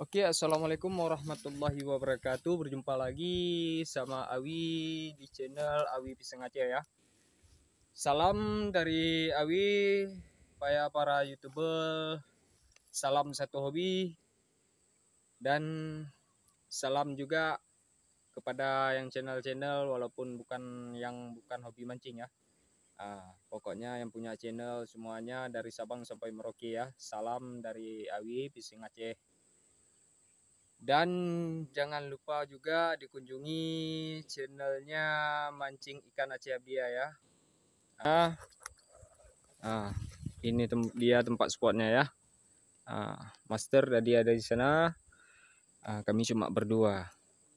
Oke, assalamualaikum warahmatullahi wabarakatuh. Berjumpa lagi sama Awi di channel Awi Pisang Aceh ya. Salam dari Awi, para YouTuber. Salam satu hobi dan salam juga kepada yang channel-channel walaupun bukan hobi mancing ya. Pokoknya yang punya channel semuanya dari Sabang sampai Merauke ya. Salam dari Awi Pisang Aceh. Dan jangan lupa juga dikunjungi channelnya Mancing Ikan Aceh Abdia ya. Ini dia tempat spotnya ya. Master tadi ada di sana. Kami cuma berdua.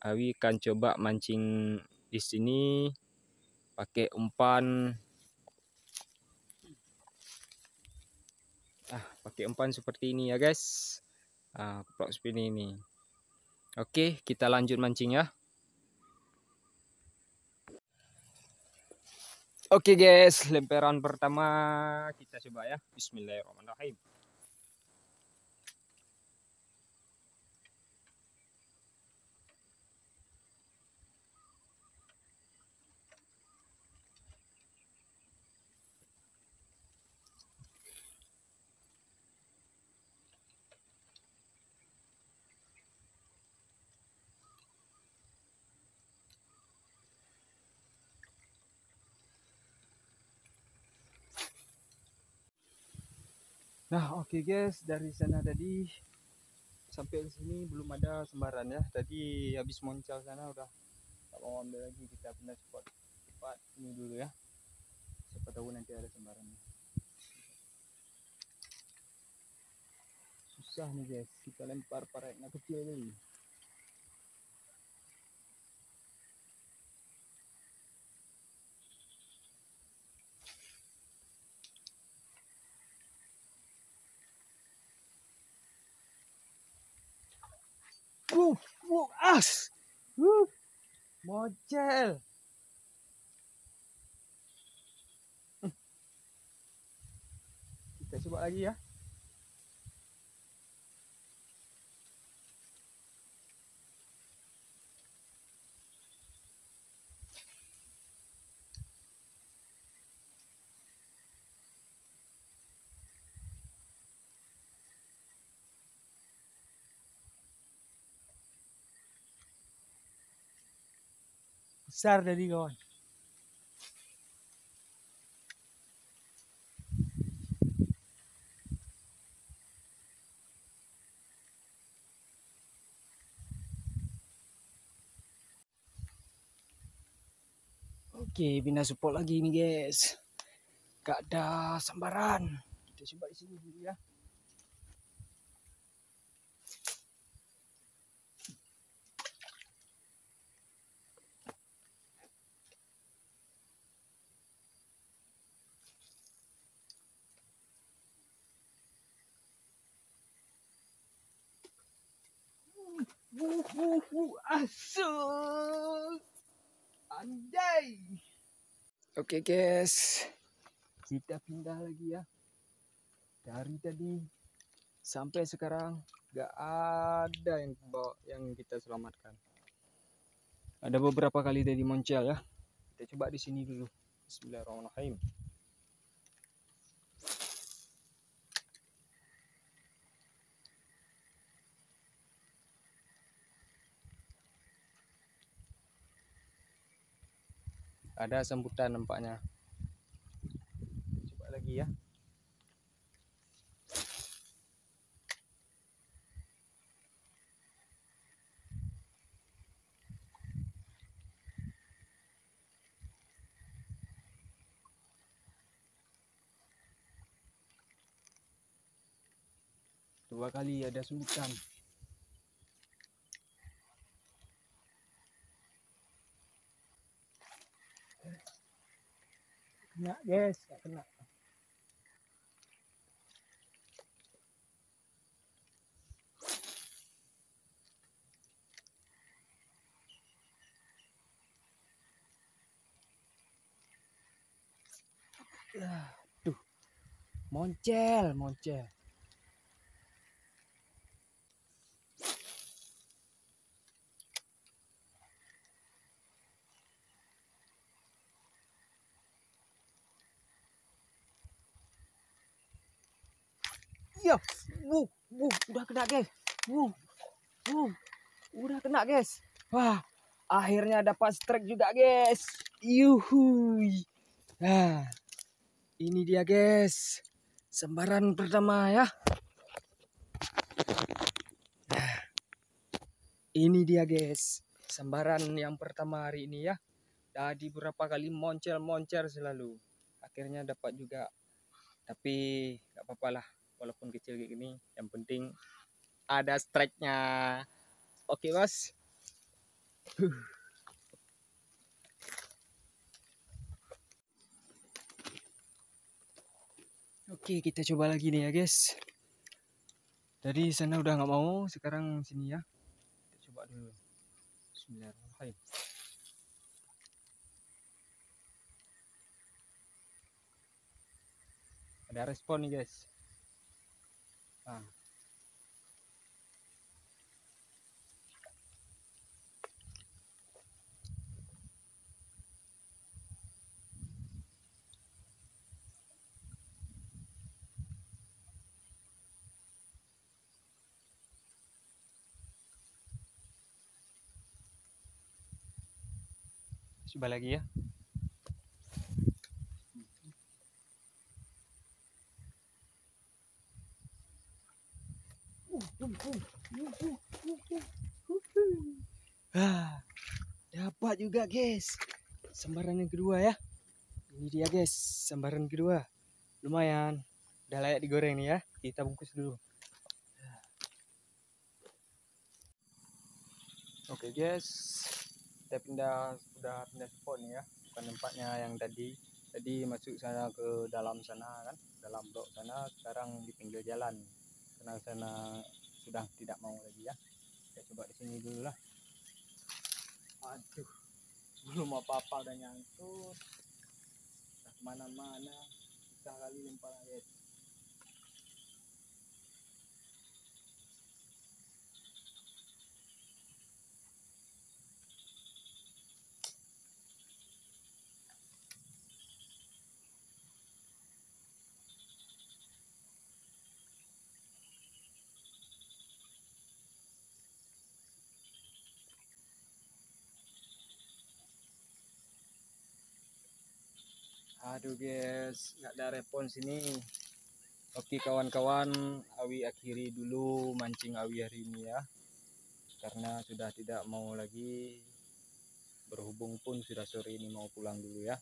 Awi akan coba mancing di sini pakai umpan. Pakai umpan seperti ini ya guys. Keplok spin ini. Oke, kita lanjut mancing ya. Oke guys, lemparan pertama kita coba ya. Bismillahirrahmanirrahim. Nah, oke guys, dari sana tadi sampai di sini belum ada sembaran ya. Tadi habis moncal sana udah tak mau ambil lagi, kita pindah spot tempat ini dulu ya. Siapa tahu nanti ada sembarannya. Susah nih guys, kita lempar paretnya kecil dulu. As. Mocel. Kita coba lagi ya. Besar tadi kawan. Oke, pindah support lagi nih guys. Gak ada sambaran. Kita coba di sini dulu ya. Asuk. Anjay. Oke guys, kita pindah lagi ya. Dari tadi sampai sekarang gak ada yang kita selamatkan. Ada beberapa kali tadi moncel ya. Kita coba di sini dulu. Bismillahirrahmanirrahim. Ada sambutan nampaknya. Coba lagi ya. Dua kali ada sambutan. Kena guys, gak kena. Tuh, moncel. iya. Udah kena guys. Udah kena guys. Wah, akhirnya dapat strike juga guys. Yuhui. Nah, ini dia guys. Sembaran pertama ya. Nah, ini dia guys. Sembaran yang pertama hari ini ya. Tadi berapa kali moncer selalu. Akhirnya dapat juga. Tapi nggak apa-apa lah. Walaupun kecil kayak gini. Yang penting ada strike-nya. Oke bos. Oke, kita coba lagi nih ya guys. Tadi sana udah nggak mau, sekarang sini ya. Kita coba dulu. Bismillahirrahmanirrahim. Ada respon nih guys. Nah. Coba lagi ya. Dapat juga guys. Sembaran yang kedua ya. Ini dia guys, sembaran kedua. Lumayan. Udah layak digoreng nih ya. Kita bungkus dulu. Oke guys. Kita udah pindah spot nih ya. Bukan tempatnya yang tadi masuk sana ke dalam sana kan. Dalam blok sana, sekarang di pinggir jalan. Karena sana sudah tidak mau lagi ya. Kita coba di sini dulu lah. Aduh, belum apa-apa udah nyangkut. Nah, kemana-mana susah kali lempar guys. Aduh guys, nggak ada respon sini. Oke kawan-kawan, Awi akhiri dulu mancing Awi hari ini ya. Karena sudah tidak mau lagi, berhubung pun sudah sore ini mau pulang dulu ya.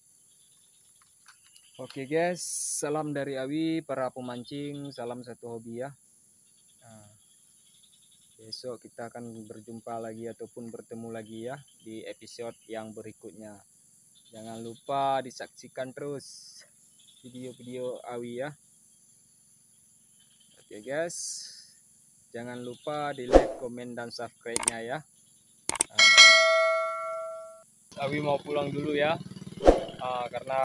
Oke guys, salam dari Awi, para pemancing, salam satu hobi ya. Nah, besok kita akan berjumpa lagi ataupun bertemu lagi ya di episode yang berikutnya. Jangan lupa disaksikan terus video-video Awi ya. Oke guys, jangan lupa di like, komen, dan subscribe-nya ya. Awi mau pulang dulu ya, karena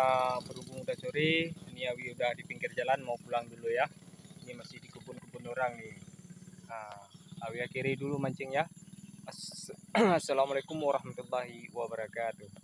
berhubung udah sore. Ini Awi udah di pinggir jalan mau pulang dulu ya. Ini masih di kebun-kebun orang nih. Awi akhiri dulu mancing ya. Assalamualaikum warahmatullahi wabarakatuh.